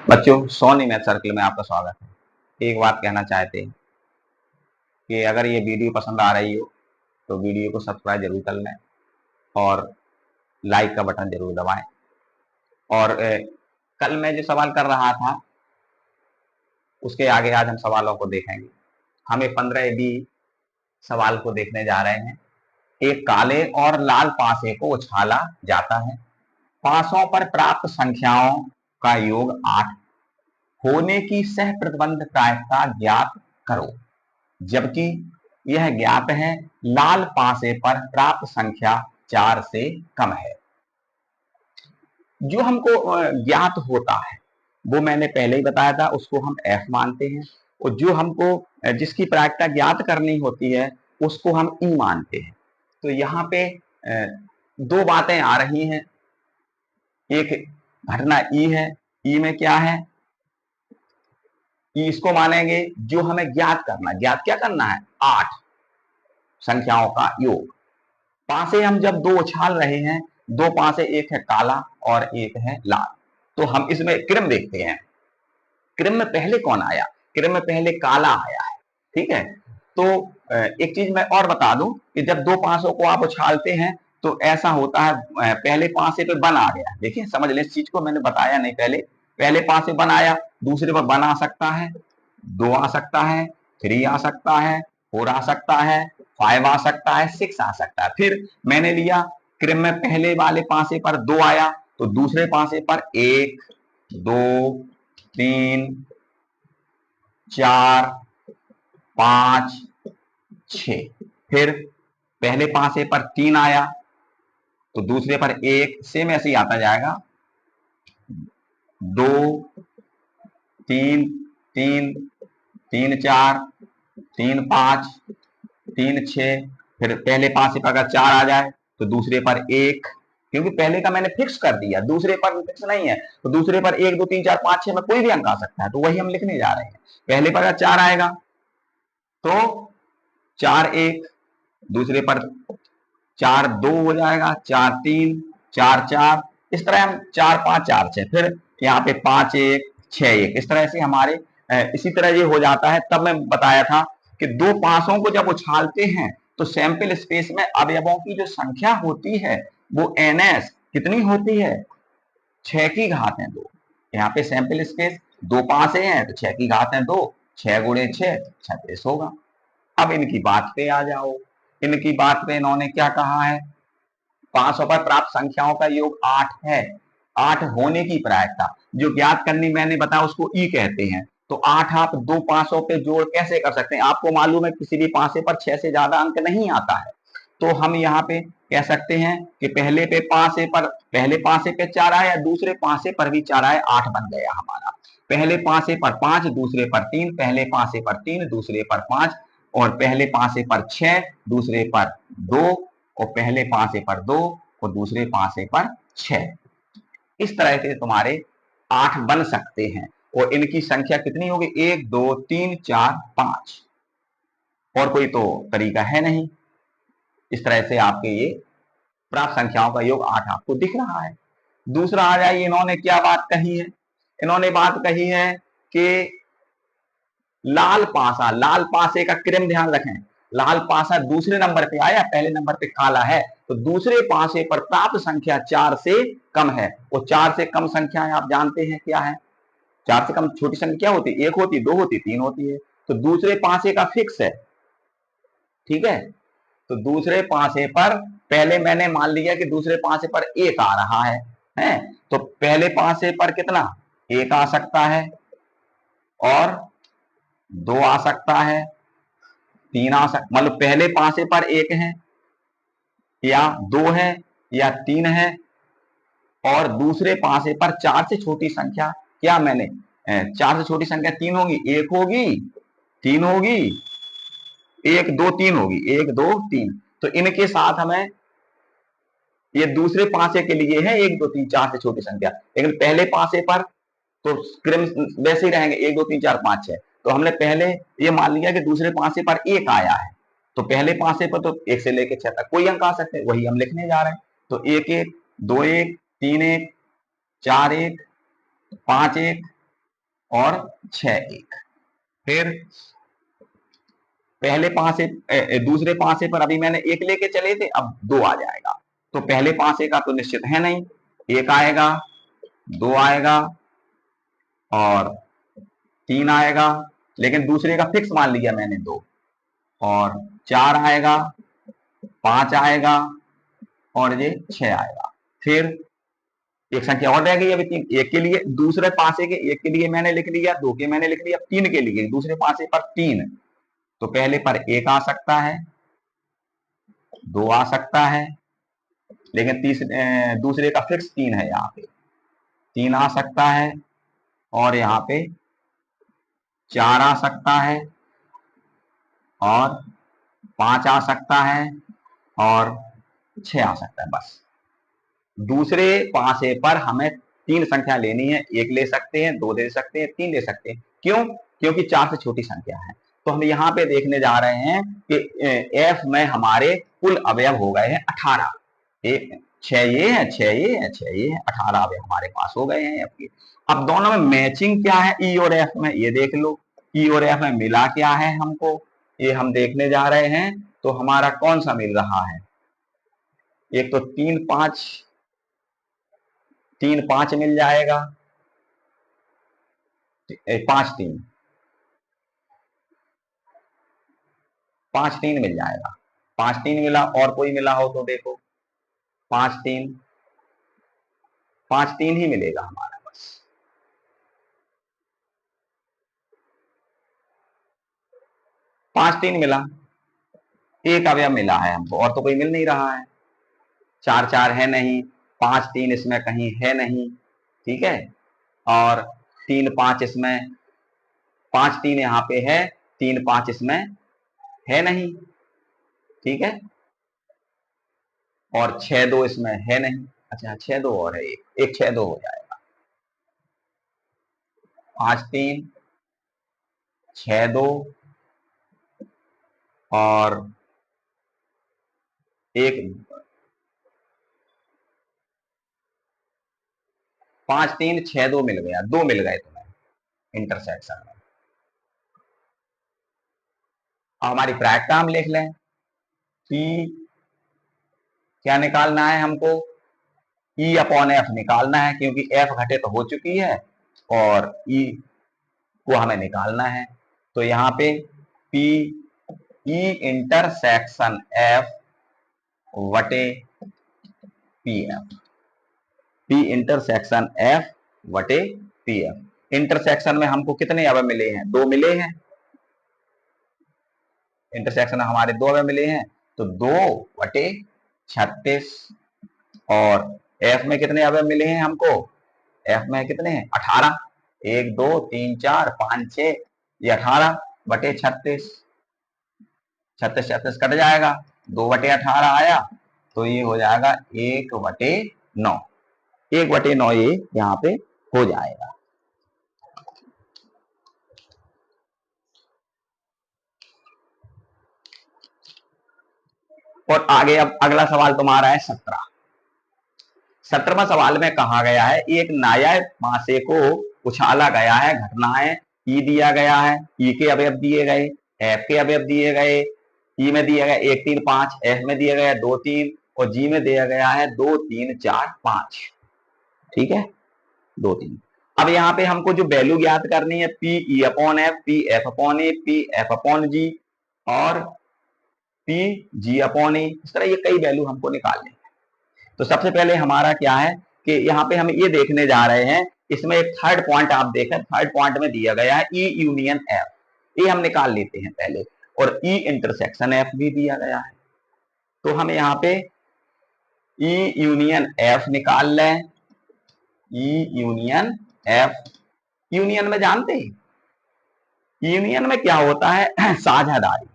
बच्चों, Soni math circle में आपका स्वागत है। एक बात कहना चाहते हैं कि अगर ये वीडियो पसंद आ रही हो तो वीडियो को सब्सक्राइब जरूर कर लें और लाइक का बटन जरूर दबाएं। और कल मैं जो सवाल कर रहा था उसके आगे आज हम सवालों को देखेंगे। हमें 15 सवाल को देखने जा रहे हैं। एक काले और लाल पासे को उछाला जाता है। पासों पर प्राप्त संख्याओं का योग 8 होने की सह प्रतिबंध प्रायिकता ज्ञात करो। जबकि यह ज्ञात है लाल पासे पर प्राप्त संख्या 4 से कम है। जो हमको ज्ञात होता है वो मैंने पहले ही बताया था, उसको हम f मानते हैं। और जो हमको जिसकी प्रायिकता ज्ञात करनी होती है उसको हम e मानते हैं। तो यहाँ पे दो बातें आ रही हैं। एक घटना e है। e में क्या है? इसको मानेंगे जो हमें ज्ञात करना। ज्ञात क्या करना है? 8 संख्याओं का योग। पासे हम जब दो उछाल रहे हैं, दो पासे, एक है काला और एक है लाल, तो हम इसमें क्रम देखते हैं। क्रम में पहले कौन आया? क्रम में पहले काला आया है। ठीक है। तो एक चीज मैं और बता दूं कि जब दो पासों को आप उछालते हैं तो ऐसा होता है, पहले पासे पे बन आ गया। देखिए, समझ लें, इस चीज को मैंने बताया नहीं पहले। पहले पासे बन आया, दूसरे पर बन आ सकता है, 2 आ सकता है, 3 आ सकता है, 4 आ सकता है, 5 आ सकता है, 6 आ सकता है। फिर मैंने लिया क्रम में पहले वाले पासे पर 2 आया तो दूसरे पासे पर 1, 2, 3, 4, 5, 6। फिर पहले पासे पर 3 आया तो दूसरे पर 1, सेम ऐसे ही आता जाएगा, 2, 3, 3, 3, 4, 3, 5, 3, 6। फिर पहले पासे पर अगर 4 आ जाए तो दूसरे पर 1, क्योंकि पहले का मैंने फिक्स कर दिया, दूसरे पर फिक्स नहीं है। तो दूसरे पर 1, 2, 3, 4, 5, 6 में कोई भी अंक आ सकता है, तो वही हम लिखने जा रहे हैं। पहले पर अगर 4 आएगा तो 4, 1, दूसरे पर 4, 2 हो जाएगा, 4, 3, 4, 4। इस तरह हम 4, 5, 4, 6, फिर यहाँ पे 5, 1, 6, 1, इस तरह से हमारे इसी तरह ये हो जाता है। तब मैं बताया था कि दो पासों को जब उछालते हैं तो सैंपल स्पेस में अवयवों की जो संख्या होती है वो ns कितनी होती है? 6 की घात है 2। यहाँ पे सैंपल स्पेस दो पासे हैं तो 6 की घात है 2, 6 गुणे 6 36 होगा। अब इनकी बात पे आ जाओ। इनकी बात पे इन्होंने क्या कहा है? पांचों पर प्राप्त संख्याओं का योग 8 है। 8 होने की प्रायिकता जो ज्ञात करनी मैंने बताया उसको ई कहते हैं। तो 8 आप दो पांचों पे जोड़ कैसे कर सकते हैं? आपको मालूम है किसी भी पासे पर 6 से ज्यादा अंक नहीं आता है। तो हम यहाँ पे कह सकते हैं कि पहले पासे पे 4 आया, दूसरे पासे पर भी 4 आए, 8 बन गया हमारा। पहले पासे पर 5, दूसरे पर 3, पहले पासे पर 3, दूसरे पर 5, और पहले पासे पर 6, दूसरे पर 2, और पहले पासे पर 2 और दूसरे पासे पर 6। इस तरह से तुम्हारे 8 बन सकते हैं। और इनकी संख्या कितनी होगी? 1, 2, 3, 4, 5। और कोई तो तरीका है नहीं। इस तरह से आपके ये प्राप्त संख्याओं का योग 8 आपको दिख रहा है। दूसरा आ जाइए, इन्होंने क्या बात कही है? इन्होंने बात कही है कि लाल पासे का क्रम ध्यान रखें। लाल पासा दूसरे नंबर पे आया, पहले नंबर पे काला है, तो दूसरे पासे पर प्राप्त संख्या 4 से कम है। वो 4 से कम संख्या आप जानते हैं क्या है? 4 से कम छोटी संख्या क्या होती है? 1 होती, 2 होती, 3 होती है। तो दूसरे पासे का फिक्स है। ठीक है। तो दूसरे पासे पर पहले मैंने मान लिया कि दूसरे पासे पर 1 आ रहा है। तो पहले पासे पर कितना? 1 आ सकता है, और 2 आ सकता है, 3 आ सकता, मतलब पहले पासे पर 1 है या 2 है या 3 है, और दूसरे पासे पर 4 से छोटी संख्या क्या मैंने 4 से छोटी संख्या 3 होगी, 1 होगी, 3 होगी, 1, 2, 3 होगी, 1, 2, 3। तो इनके साथ हमें ये दूसरे पासे के लिए है 1, 2, 3, 4 से छोटी संख्या, लेकिन पहले पासे पर तो क्रम वैसे ही रहेंगे 1, 2, 3, 4, 5, 6। तो हमने पहले ये मान लिया कि दूसरे पासे पर 1 आया है, तो पहले पासे पर तो 1 से लेकर 6 तक कोई अंक आ सकते हैं, वही हम लिखने जा रहे हैं। तो 1, 1, 2, 1, 3, 1, 4, 1, 5, 1, और 6 1। फिर पहले पासे दूसरे पासे पर अभी मैंने 1 लेके चले थे, अब 2 आ जाएगा। तो पहले पासे का तो निश्चित है नहीं, 1 आएगा, 2 आएगा और 3 आएगा, लेकिन दूसरे का फिक्स मान लिया मैंने 2, और 4 आएगा, 5 आएगा और ये 6 आएगा। फिर एक संख्या और रह गई अभी 3, 1 के लिए दूसरे पासे के 1 के लिए मैंने लिख लिया, 2 के मैंने लिख लिया, 3 के लिए दूसरे पासे पर 3। तो पहले पर 1 आ सकता है, 2 आ सकता है, लेकिन दूसरे का फिक्स 3 है, यहाँ पे 3 आ सकता है और यहाँ पे 4 आ सकता है और 5 आ सकता है और 6 आ सकता है। बस दूसरे पासे पर हमें 3 संख्या लेनी है, 1 ले सकते हैं, 2 ले सकते हैं, 3 ले सकते हैं। क्यों? क्योंकि 4 से छोटी संख्या है। तो हम यहाँ पे देखने जा रहे हैं कि एफ में हमारे कुल अवयव हो गए हैं 18। 6 ये है, 6 ये है, 6 ये है, 18 अवयव हमारे पास हो गए हैं एफ के। अब दोनों में मैचिंग क्या है ई और एफ में, ये देख लो। ई और एफ में मिला क्या है हमको, ये हम देखने जा रहे हैं। तो हमारा कौन सा मिल रहा है, एक तो 3 5 मिल जाएगा, 5 3 मिल जाएगा। 5 3 मिला, और कोई मिला हो तो देखो, 5 3 ही मिलेगा हमारा बस। 5 3 मिला, एक अवयव मिला है हमको, और तो कोई मिल नहीं रहा है। 4 4 है नहीं, 5 3 इसमें कहीं है नहीं, ठीक है। और 3 5 इसमें, 5 3 यहाँ पे है, 3 5 इसमें है नहीं, ठीक है। और 6 2 इसमें है नहीं, अच्छा 6 2 और है, एक 6 2 हो जाएगा। 5 3 6 2 और एक 5 3 6 2 मिल गया, 2 मिल गए तुम्हें इंटरसेक्शन में। अब हमारी प्रायिकता हम लिख लें कि क्या निकालना है हमको, ई अपॉन एफ निकालना है, क्योंकि एफ घटित हो चुकी है और ई को हमें निकालना है। तो यहाँ पे पी ई इंटरसेक्शन एफ वटे P F, P intersection F वटे पी एफ। इंटरसेक्शन में हमको कितने अवयव मिले हैं, 2 मिले हैं। इंटरसेक्शन में हमारे 2 अवयव मिले हैं, तो 2 वटे 36। और एफ में कितने अवयव मिले हैं हमको, एफ में कितने हैं 18, 1 2 3 4 5 6, ये 18 बटे 36, 36 36 कट जाएगा, 2 बटे 18 आया, तो ये हो जाएगा 1 बटे 9, 1 बटे 9 ये यहाँ पे हो जाएगा। और आगे अब अगला सवाल तुम्हारा है 17वां सवाल में कहा गया है, एक नायाब पासे को उछाला गया है, घटनाएं ई दिया गया है, ई के अवयव दिए गए, एफ के अवयव दिए गए, ई में दिया गया 1 3 5, एफ में दिया गया 2 3 और जी में दिया गया है 2 3 4 5, ठीक है 2 3। अब यहाँ पे हमको जो वैल्यू ज्ञात करनी है, P E upon F, P F upon A, P F upon G और पी जी अपॉन ए, इस तरह ये कई वैल्यू हमको निकालने। तो सबसे पहले हमारा क्या है कि यहाँ पे हम ये देखने जा रहे हैं, इसमें एक थर्ड पॉइंट आप देखें, थर्ड पॉइंट में दिया गया है ई यूनियन एफ, ये हम निकाल लेते हैं पहले, और ई इंटरसेक्शन एफ भी दिया गया है। तो हम यहाँ पे ई यूनियन एफ निकाल लें, ई यूनियन एफ। यूनियन में जानते हैं, यूनियन में क्या होता है साझेदारी,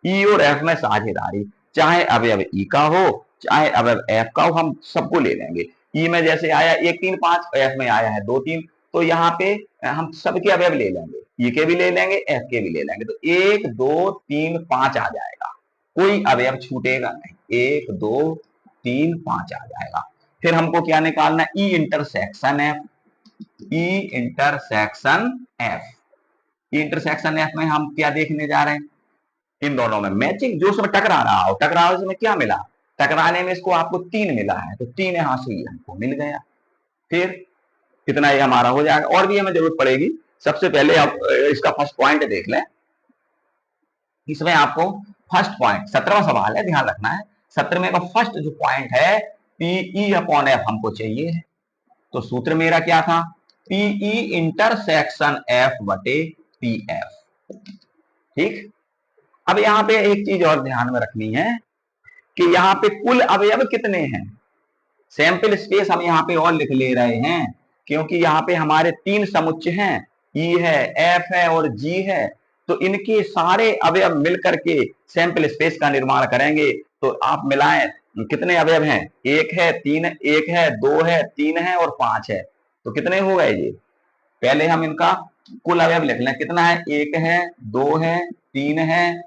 ई और एफ में साझेदारी, चाहे अवयव ई का हो चाहे अवयव एफ का हो, हम सबको ले लेंगे। ई में जैसे आया 1 3 5, एफ में आया है 2 3, तो यहाँ पे हम सबके अवयव ले लेंगे, ई के भी ले लेंगे, एफ के भी ले लेंगे, तो 1 2 3 5 आ जाएगा, कोई अवयव छूटेगा नहीं, 1 2 3 5 आ जाएगा। फिर हमको क्या निकालना है, ई इंटरसेक्शन एफ, ई इंटरसेक्शन एफ। ई इंटरसेक्शन एफ में हम क्या देखने जा रहे हैं, इन दोनों में मैचिंग, जो उसमें टकरा रहा हो, टकराव में क्या मिला, टकराने में इसको आपको 3 मिला है, तो 3 यहां से हमको मिल गया। फिर कितना ये हमारा हो जाएगा, और भी हमें जरूरत पड़ेगी। सबसे पहले आप इसका फर्स्ट पॉइंट देख लें। इसमें आपको फर्स्ट पॉइंट 17वां सवाल है, ध्यान रखना है। 17वें का फर्स्ट जो पॉइंट है पीई अपॉन एफ हमको चाहिए है। तो सूत्र मेरा क्या था, पीई इंटरसेक्शन एफ बटे पी एफ। ठीक, अब यहां पे एक चीज और ध्यान में रखनी है कि यहाँ पे कुल अवयव कितने हैं। सैंपल स्पेस हम यहाँ पे और लिख ले रहे हैं, क्योंकि यहाँ पे हमारे 3 समुच्चय हैं, ई है, एफ है और जी है। तो इनके सारे अवयव मिलकर के सैंपल स्पेस का निर्माण करेंगे। तो आप मिलाएं, कितने अवयव हैं, 1 है, 3, 1 है, 2 है, 3 है और 5 है। तो कितने हो गए ये, पहले हम इनका कुल अवयव लिख लें, कितना है, 1 है, 2 है, 3 है,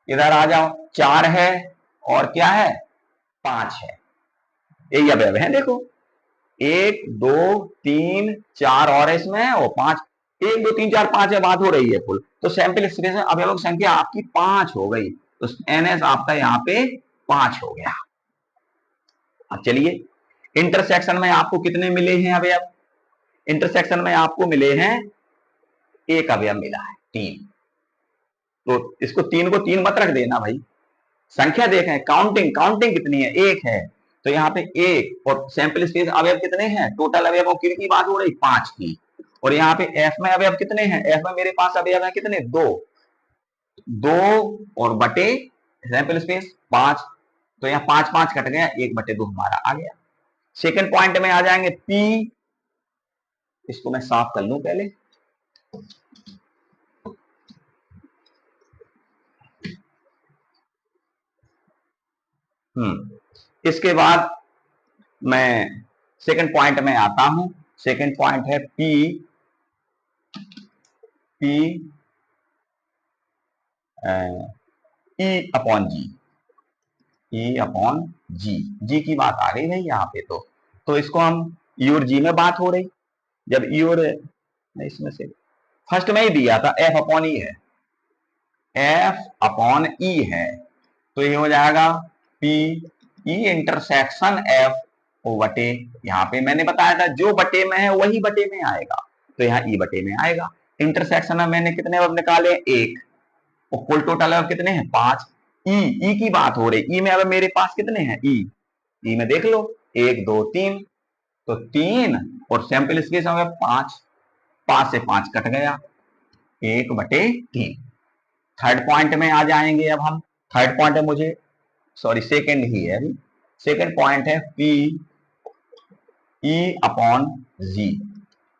इधर आ जाओ, 4 है और क्या है, 5 है। यही अवयव है, देखो 1 2 3 4 और इसमें और 5, 1 2 3 4 5 है, बात हो रही है कुल। तो सैंपल स्पेस में अवयवों की संख्या आपकी 5 हो गई, तो एनएस आपका यहाँ पे 5 हो गया। अब चलिए, इंटरसेक्शन में आपको कितने मिले हैं अवयव, इंटरसेक्शन में आपको मिले हैं 1 अवयव मिला है, 3। तो इसको 3 को 3 मत रख देना भाई, संख्या देखें, काउंटिंग काउंटिंग कितनी है, 1 है। तो यहाँ पे 1 और सैंपल स्पेस अवयव कितने हैं, टोटल अवयवों की बात हो रही 5 की। और यहाँ पे एफ में अवयव कितने हैं, एफ में मेरे पास अवयव है कितने, 2 और बटे सैंपल स्पेस 5। तो यहाँ 5 5 कट गया, 1/2 हमारा आ गया। सेकंड पॉइंट में आ जाएंगे पी, इसको मैं साफ कर लूं पहले। इसके बाद मैं सेकंड पॉइंट में आता हूं। सेकंड पॉइंट है पी ई अपॉन जी, ई अपॉन जी, जी की बात आ रही है यहाँ पे। तो इसको हम ई और जी में बात हो रही, जब ई और इसमें से फर्स्ट में ही दिया था एफ अपॉन ई है, एफ अपॉन ई है, तो ये हो जाएगा पी ई इंटरसेक्शन एफ बटे, यहाँ पे मैंने बताया था जो बटे में है वही बटे में आएगा, तो यहाँ ई बटे में आएगा। इंटरसेक्शन में मैंने कितने अब निकाले, 1, और कुल टोटल अब कितने हैं, 5। ई की बात हो रही, ई में अब मेरे पास कितने हैं, ई में देख लो 1 2 3, तो 3 और सैंपल स्पेस में 5, 5 से 5 कट गया, 1/3। थर्ड पॉइंट में आ जाएंगे अब हम। थर्ड पॉइंट है मुझे, सॉरी सेकंड ही है अभी, सेकंड पॉइंट है पी ई अपॉन जी।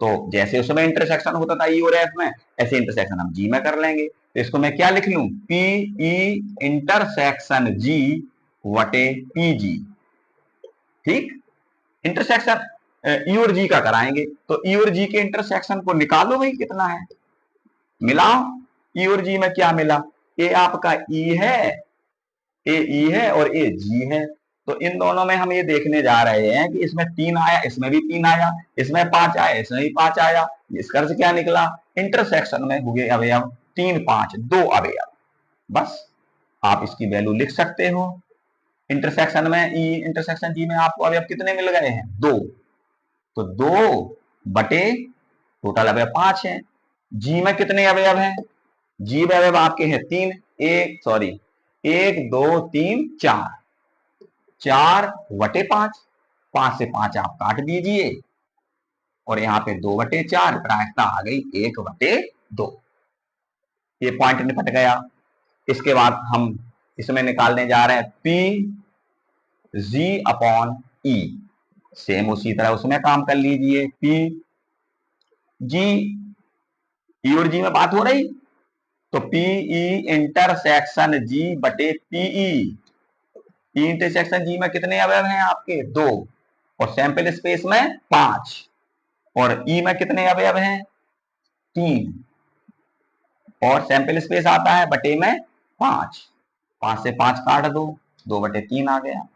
तो जैसे उसमें इंटरसेक्शन होता था ई और एफ में, ऐसे इंटरसेक्शन हम जी में कर लेंगे। तो इसको मैं क्या लिख लूं, पी ई इंटरसेक्शन जी वटे पी जी। ठीक, इंटरसेक्शन ई और जी का कराएंगे, तो ई और जी के इंटरसेक्शन को निकालो भाई, कितना है, मिलाओ। ई और जी में क्या मिला, ए आपका ई है, ए ई है और ए जी है। तो इन दोनों में हम ये देखने जा रहे हैं कि इसमें 3 आया, इसमें भी 3 आया, इसमें 5 आया, इसमें भी 5 आया। इसका अर्थ क्या निकला, इंटरसेक्शन में हुए अवयव 3 5 2 अवयव। बस आप इसकी वैल्यू लिख सकते हो। इंटरसेक्शन में ई इंटरसेक्शन जी में आपको अवयव कितने मिल गए हैं, 2। तो 2 बटे टोटल अवयव 5 है। जी में कितने अवयव हैं, जी में अवयव आपके हैं 3, 1 2 3 4, 4/5, 5 से 5 आप काट दीजिए और यहाँ पे 2/4, प्रायिकता आ गई 1/2। ये पॉइंट निपट गया। इसके बाद हम इसमें निकालने जा रहे हैं पी जी अपॉन ई, सेम उसी तरह उसमें काम कर लीजिए। पी जी, ई और जी में बात हो रही, तो पीई इंटरसेक्शन जी बटे पीई, ई इंटरसेक्शन जी में कितने अवयव हैं आपके, 2, और सैंपल स्पेस में 5, और ई में कितने अवयव हैं, 3, और सैंपल स्पेस आता है बटे में 5, 5 से 5 काट दो, 2/3 आ गया।